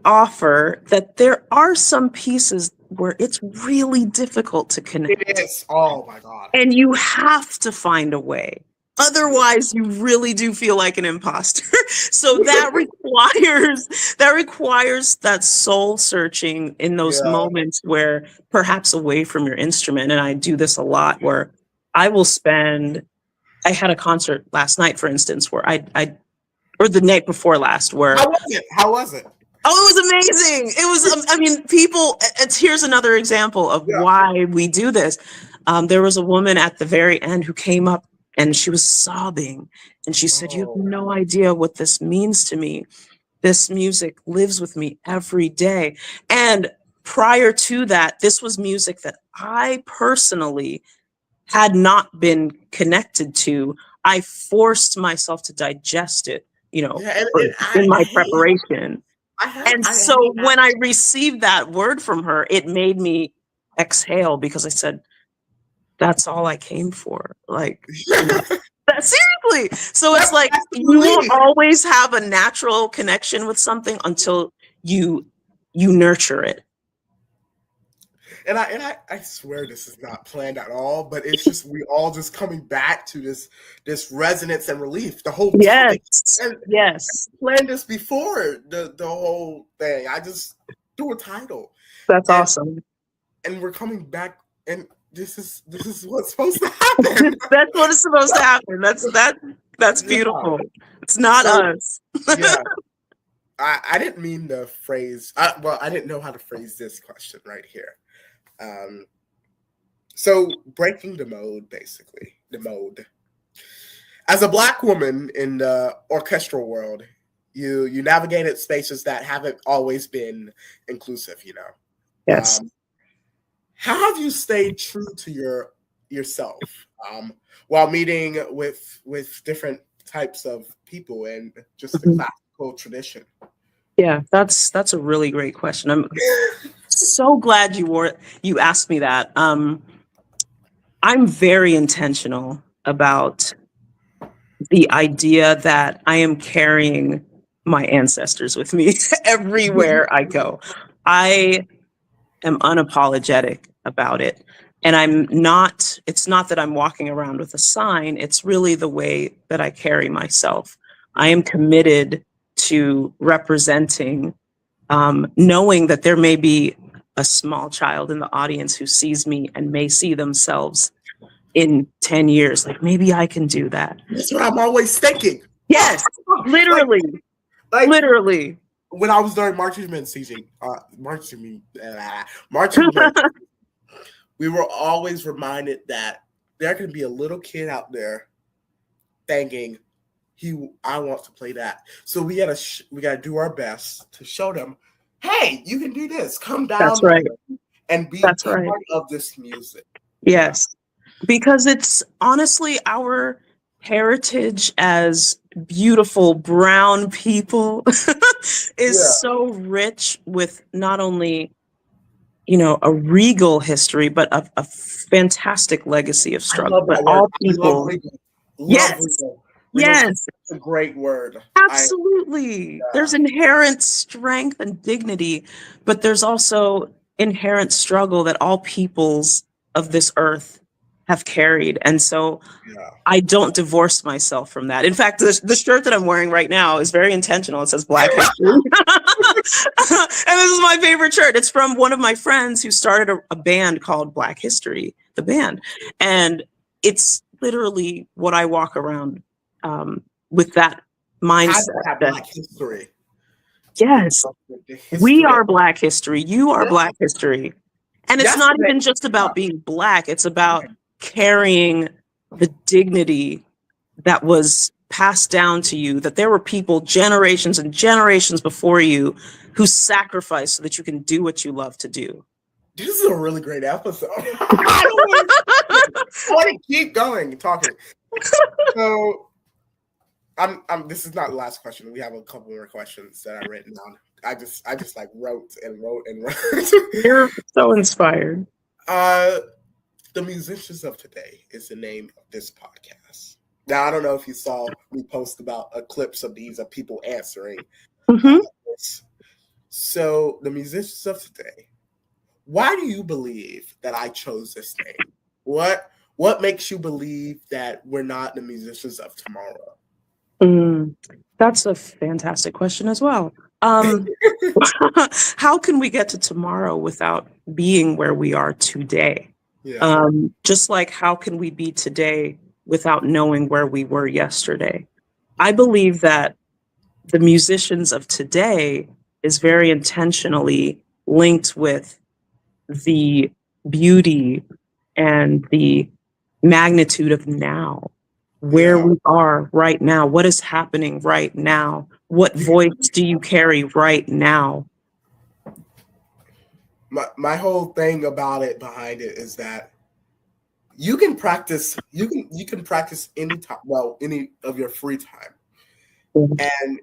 offer, that there are some pieces where it's really difficult to It connect, is. Oh my god. and you have to find a way. Otherwise, you really do feel like an imposter. So that requires that soul searching in those Yeah. moments where perhaps away from your instrument. And I do this a lot where I will spend. I had a concert last night, for instance, where I or the night before last, How where was it? How was it? oh, it was amazing. It was, I mean, people, it's here's another example of Yeah. why we do this. There was a woman at the very end who came up and she was sobbing and she said, "You have Oh. no idea what this means to me. This music lives with me every day." And prior to that, this was music that I personally had not been connected to. I forced myself to digest it, Yeah, and, for- and in I my hate preparation. And I so hate when I received that word from her, it made me exhale because I said, that's all I came for. Like, that. that seriously. So it's like That's the you won't belief. always have a natural connection with something until you nurture it. And I swear this is not planned at all, but it's just we all just coming back to this resonance and relief. The whole topic. Yes. And Yes. planned this before the whole thing. I just threw a title. That's And awesome. and we're coming back and this is what's supposed to happen. That's what is supposed to happen. That's Yeah. beautiful. It's not So us. yeah. I didn't mean the phrase well, I didn't know how to phrase this question right here. So breaking the mode, basically. The mode. As a Black woman in the orchestral world, you navigated spaces that haven't always been inclusive, you know. Yes. Um, how have you stayed true to yourself while meeting with different types of people and just the Mhm. classical tradition? Yeah, that's a really great question. I'm so glad you asked me that. I'm very intentional about the idea that I am carrying my ancestors with me everywhere I go. I am unapologetic about it. And it's not that I'm walking around with a sign, it's really the way that I carry myself. I am committed to representing, knowing that there may be a small child in the audience who sees me and may see themselves in 10 years. Like, maybe I can do that. That's what I'm always thinking. Yes, like literally, like literally. when I was during marching band season, marching band, we were always reminded that there can be a little kid out there thinking, I want to play that. So we gotta do our best to show them, hey, you can do this. Come That's down right. here and be That's part right. of this music. Yes. Because it's honestly our heritage as beautiful brown people is Yeah. so rich with not only, a regal history, but a fantastic legacy of I struggle. love But that word. all I love people, regal. Love yes, regal. Yes, It's a great word. absolutely. There's inherent strength and dignity, but there's also inherent struggle that all peoples of this earth have carried. And so Yeah. I don't divorce myself from that. In fact, the shirt that I'm wearing right now is very intentional. It says Black History. And this is my favorite shirt. It's from one of my friends who started a band called Black History, the band. And it's literally what I walk around with that mindset. Have Black history. Yes, we are Black history. You are Black history. And it's not even just about being Black. It's about carrying the dignity that was passed down to you, that there were people generations and generations before you who sacrificed so that you can do what you love to do. This is a really great episode. I want to keep going talking. So this is not the last question. We have a couple more questions that I've written down. I just like wrote and wrote. You're so inspired. The Musicians of Today is the name of this podcast. Now, I don't know if you saw me post about clips of these of people answering. So, the Musicians of Today. Why do you believe that I chose this name? What makes you believe that we're not the musicians of tomorrow? That's a fantastic question as well. How can we get to tomorrow without being where we are today? Yeah. Just like how can we be today without knowing where we were yesterday? I believe that the musicians of today is very intentionally linked with the beauty and the magnitude of now, where we are right now, what is happening right now, what voice do you carry right now? My whole thing behind it is that you can practice any time, any of your free time, and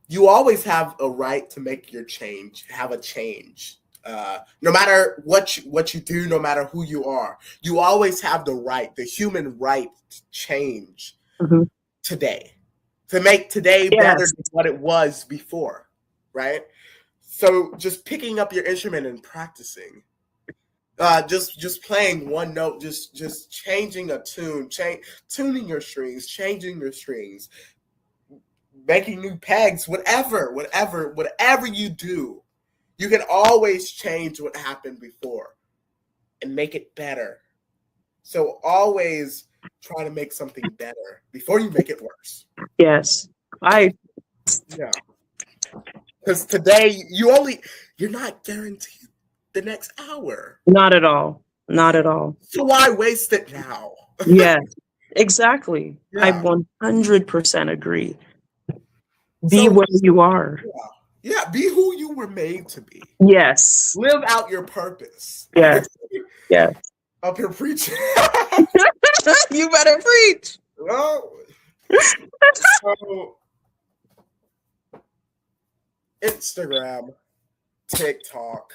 you always have a right to make your change, have a change. No matter what you do, no matter who you are, you always have the human right to change today, to make today better than what it was before, right? So just picking up your instrument and practicing, just playing one note, just changing a tune, tuning your strings, changing your strings, making new pegs, whatever you do. You can always change what happened before and make it better. So always try to make something better before you make it worse. Yes. Yeah. Because today you're not guaranteed the next hour. Not at all. Not at all. So why waste it now? Yes, exactly. Yeah. I 100% agree. Be where you are. Yeah, be who you were made to be. Yes. Live out your purpose. Yes. Yes. Up here preaching. You better preach. Well, so Instagram, TikTok,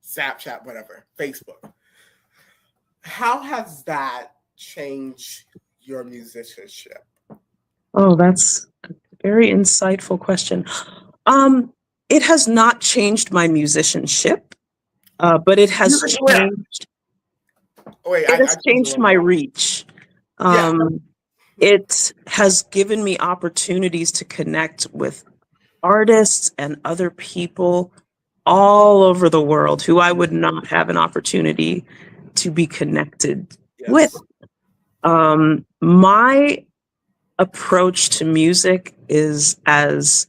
Snapchat, whatever, Facebook. How has that changed your musicianship? Oh, that's a very insightful question. It has not changed my musicianship, but it has changed. It has changed my reach. It has given me opportunities to connect with artists and other people all over the world who I would not have an opportunity to be connected with. My approach to music is as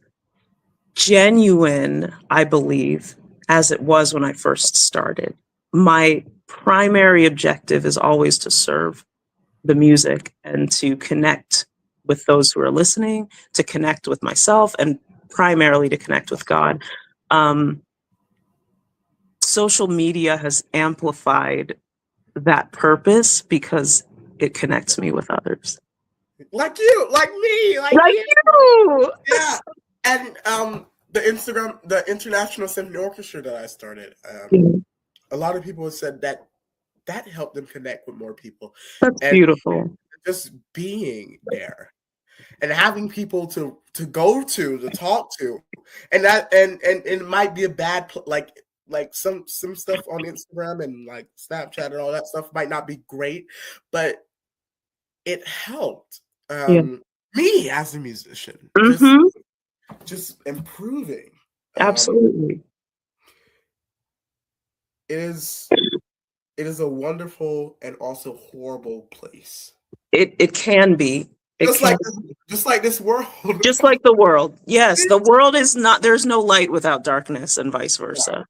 genuine, I believe, as it was when I first started. My primary objective is always to serve the music and to connect with those who are listening, to connect with myself, and primarily to connect with God. Social media has amplified that purpose because it connects me with others. Like you, like me, like you. Yeah. And the International Symphony Orchestra that I started, a lot of people have said that helped them connect with more people. That's beautiful. just being there and having people to go to talk to, and that and it might be a bad like some stuff on Instagram and like Snapchat and all that stuff might not be great, but it helped me as a musician just improving. Absolutely. It is a wonderful and also horrible place. It can be. Just like this world. Just like the world. Yes, the world is not, there's no light without darkness and vice versa. Yeah.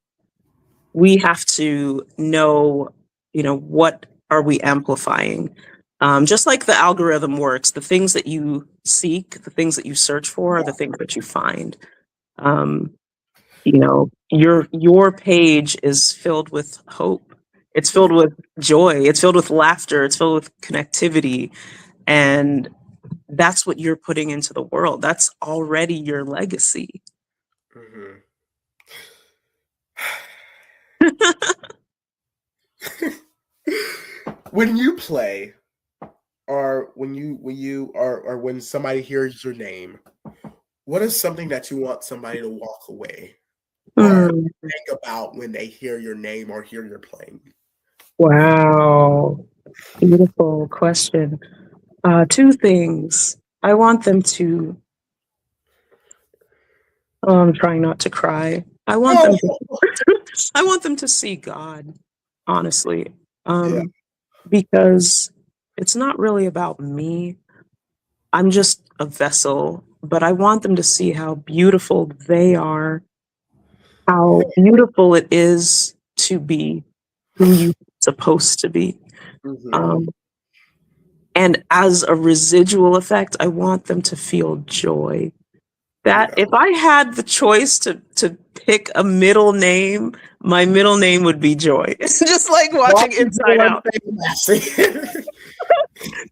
We have to know, what are we amplifying? Just like the algorithm works, the things that you seek, the things that you search for are the things that you find. Your page is filled with hope. It's filled with joy. It's filled with laughter. It's filled with connectivity. And that's what you're putting into the world. That's already your legacy. Mm-hmm. When you play, or when somebody hears your name, what is something that you want somebody to walk away or think about when they hear your name or hear your playing? Wow. Beautiful question. Two things. I want them to, I'm trying not to cry. I want them to see God, honestly. Because it's not really about me. I'm just a vessel, but I want them to see how beautiful they are, how beautiful it is to be who you're supposed to be. And as a residual effect, I want them to feel joy. That if I had the choice to pick a middle name, my middle name would be Joy. It's just like watching Inside Out.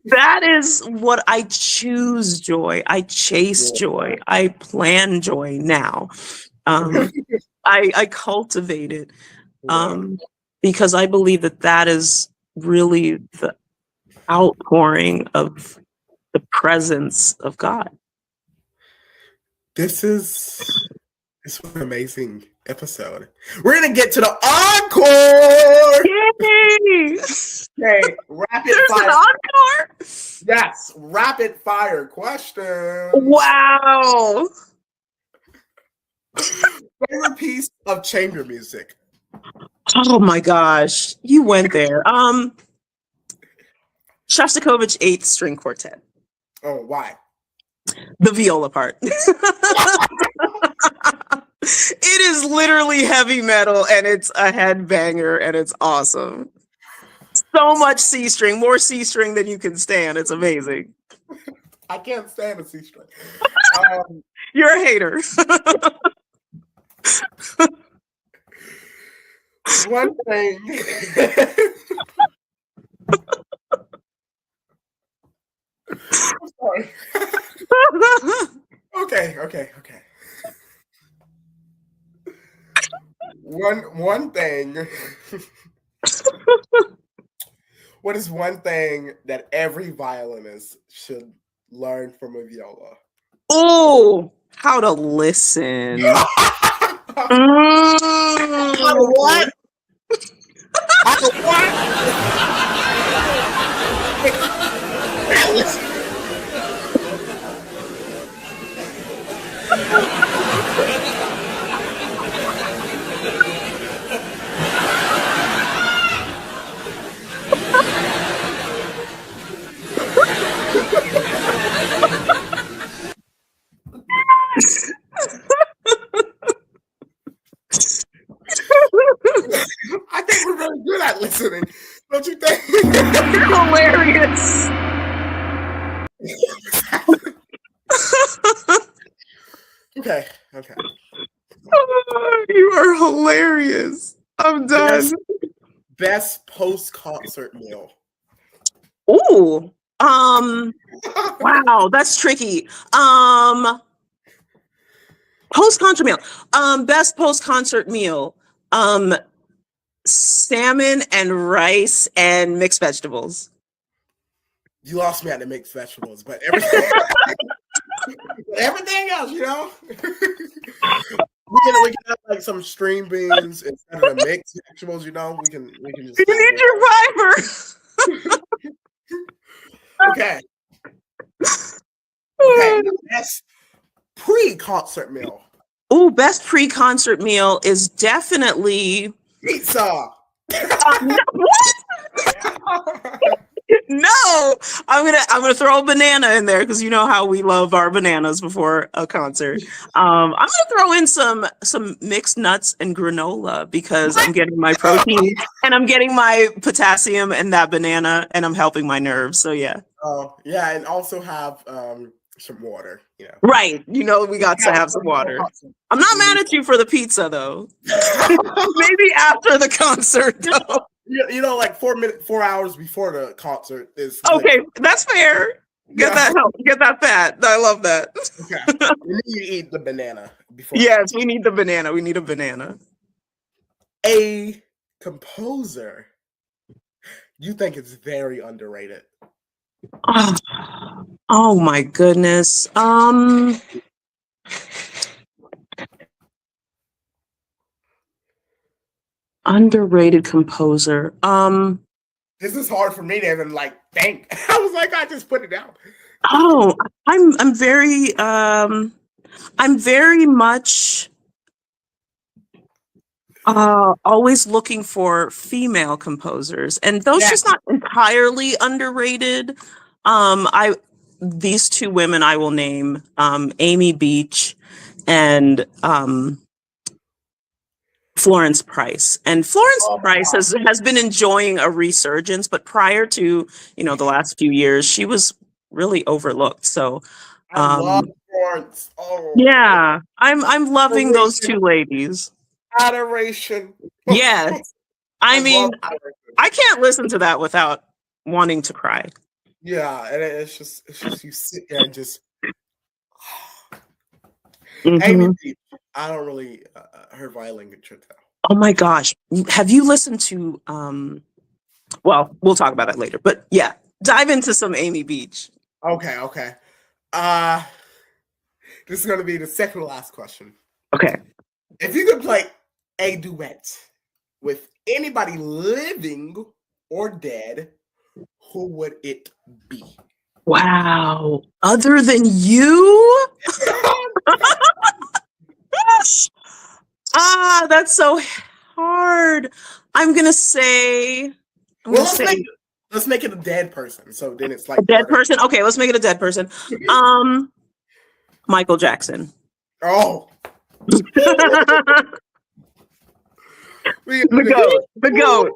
That is what I choose joy. I chase joy. I plan joy now. I cultivate it because I believe that is really the outpouring of the presence of God. This was an amazing episode. We're gonna get to the encore. Yay! Okay, rapid fire. An encore? Yes, rapid fire questions. Wow. Favorite piece of chamber music? Oh my gosh, you went there. Shostakovich 8th String Quartet. Oh, why? The viola part. It is literally heavy metal and it's a headbanger and it's awesome. So much C string, more C string than you can stand. It's amazing. I can't stand a C string. You're a hater. One thing. I'm sorry. Okay. One thing. What is one thing that every violinist should learn from a viola? Oh, how to listen. How to what? How to what? I think we're really good at listening. Don't you think? Hilarious. Okay. You are hilarious. I'm done. Best post-concert meal. Ooh. Wow, that's tricky. Post-concert meal. Best post-concert meal. Salmon and rice and mixed vegetables. You lost me at the mixed vegetables, but everything, everything else, we can have like some string beans instead of the mixed vegetables. We can just. You need your fiber. Okay. Okay. Best pre-concert meal. Ooh, best pre-concert meal is definitely pizza. What? No, I'm gonna throw a banana in there because you know how we love our bananas before a concert. I'm gonna throw in some mixed nuts and granola because I'm getting my protein and I'm getting my potassium and that banana and I'm helping my nerves. So yeah. Oh yeah, and also have some water. Right. We got to have some water. I'm not mad at you for the pizza though. Maybe after the concert though. Like 4 hours before the concert is okay. That's fair. Get that fat. I love that. Okay. You need to eat the banana before. Yes, we need the banana. We need a banana. A composer you think it's very underrated? Oh my goodness. Underrated composer. This is hard for me to even think. I was like, I just put it down. Oh, I'm very much always looking for female composers, and those just not entirely underrated. These two women I will name, Amy Beach and Florence Price. And Florence Price has been enjoying a resurgence, but prior to, the last few years, she was really overlooked. So I love Florence. Oh. Yeah, I'm loving those two ladies. Adoration. Yes. I mean, I can't listen to that without wanting to cry. Yeah, and it's just you sit there and just Mm-hmm. Amy Beach, I don't really her violin concerto. Oh my gosh. Have you listened to well, we'll talk about it later, but yeah, dive into some Amy Beach. Okay. This is going to be the second to last question. Okay. If you could play a duet with anybody living or dead, who would it be? Wow. Other than you? That's so hard. I'm going to say... let's make it a dead person. So then it's like... A dead person? Okay, let's make it a dead person. Michael Jackson. Oh. The GOAT.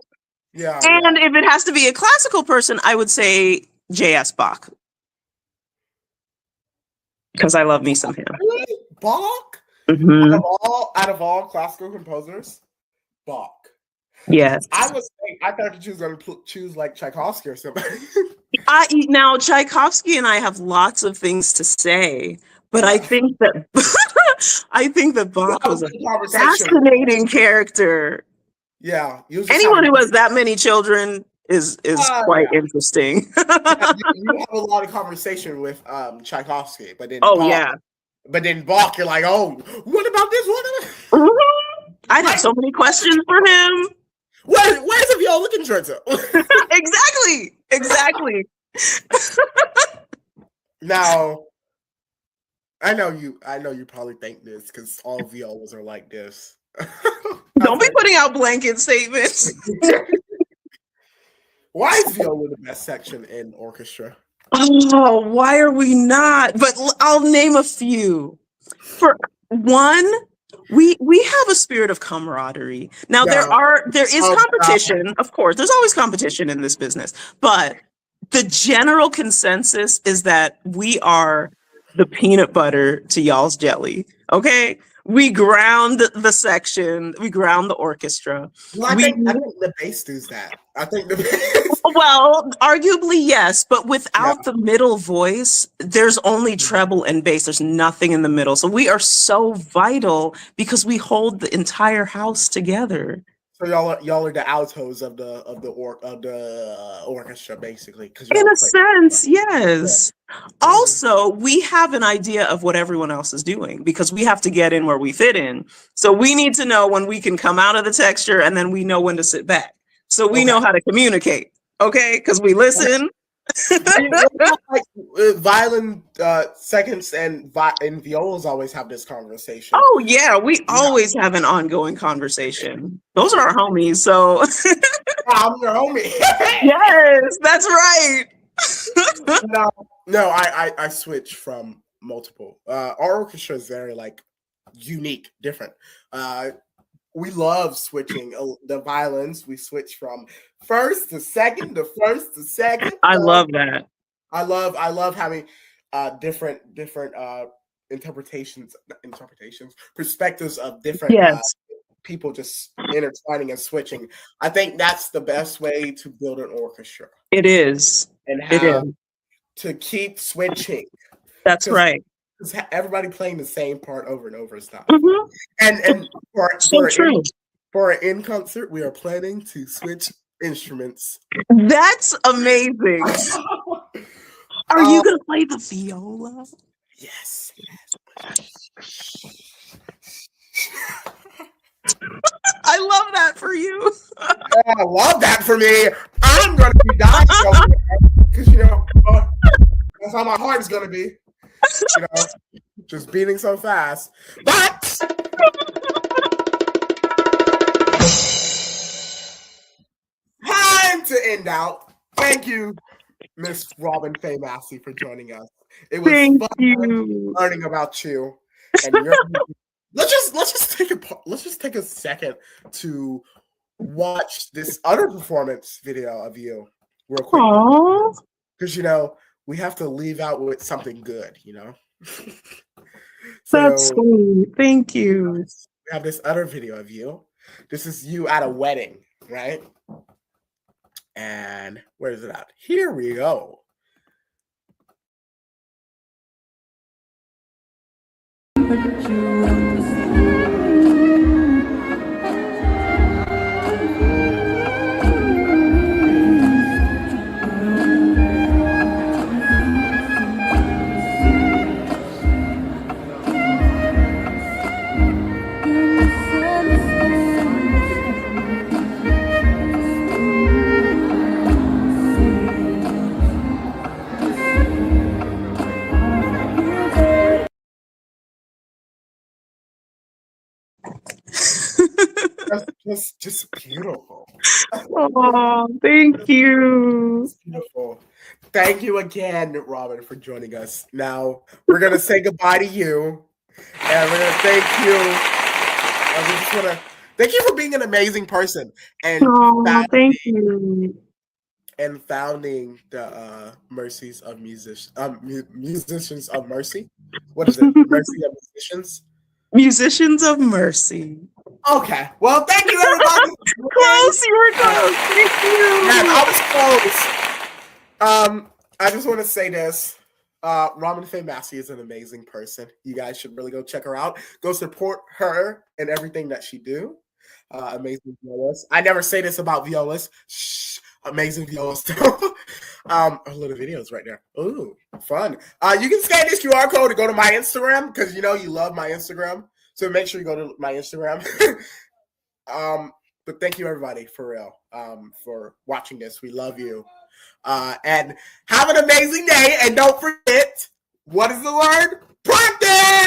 Yeah. And if it has to be a classical person, I would say J.S. Bach. Because I love me some him. Really? Bach? Mm-hmm. Out of all classical composers, Bach. Yes. I thought you was going to choose like Tchaikovsky or something. Now, Tchaikovsky and I have lots of things to say, but I think that Bach was a fascinating character. Yeah. Anyone who has that many children is quite interesting. You have a lot of conversation with Tchaikovsky, but then But then Bach, you're like, oh, what about this? Mm-hmm. I have so many questions for him. Where's the viola concerto? Exactly. Now, I know you probably think this because all violas are like this. Don't be putting out blanket statements. Why is viola the best section in orchestra? Oh, why are we not? But I'll name a few. For one, we have a spirit of camaraderie. Now there is competition, of course. There's always competition in this business, but the general consensus is that we are the peanut butter to y'all's jelly. Okay? We ground the section. We ground the orchestra. Well, I think the bass does that. I think the bass. Well, arguably yes, but without the middle voice, there's only treble and bass. There's nothing in the middle. So we are so vital because we hold the entire house together. So y'all are the altos of the orchestra, basically, because In y'all a play. sense, Yeah. yes. Also, we have an idea of what everyone else is doing because we have to get in where we fit in. So we need to know when we can come out of the texture, and then we know when to sit back. So we Okay. know how to communicate, okay? Because we listen. Like violin seconds and violas always have this conversation. Oh yeah, we Yeah. always have an ongoing conversation. Those are our homies, so I'm your homie. yes, that's right. No, I switch from multiple. Our orchestra is very like unique, different. We love switching the violins. We switch from first to second to first to second. I love that. I love having different interpretations, perspectives of different Yes, people just intertwining and switching. I think that's the best way to build an orchestra it is. and It is. have to keep switching That's because right. everybody playing the same part over and over is not fun. Mhm. And So true. for an in concert, we are planning to switch instruments. That's amazing. Are you gonna play the viola? Yes. I love that for you. I love that for me. I'm gonna be dying because that's how my heart is gonna be. Just beating so fast. But time to end out. Thank you, Miss Robin Faye Massie, for joining us. It was Thank fun you. learning about you and your. let's just take a second to watch this other performance video of you real quick. Aww. Because we have to leave out with something good, That's So sweet. Thank you. we have this other video of you. This is you at a wedding, right? And where is it at? Here we go. That's just beautiful. Oh, thank you. It's beautiful. Thank you again, Robin, for joining us. Now we're gonna say goodbye to you, and we're gonna thank you. We just want to thank you for being an amazing person and Oh, thank you. founding the Mercies of Musicians of Mercy. What is it? Mercy of Musicians. Musicians of Mercy. Okay. Well, thank you, everybody. Close, you were close. Thank you. Man, I was close. I just want to say this. Robin Faye Massie is an amazing person. You guys should really go check her out. Go support her and everything that she do. Amazing violist. I never say this about violas. Shh. Amazing violist. A little videos right there. Ooh, fun. You can scan this QR code to go to my Instagram because you love my Instagram. So make sure you go to my Instagram. But thank you everybody for real for watching this. We love you. And have an amazing day. And don't forget, what is the word? Practice!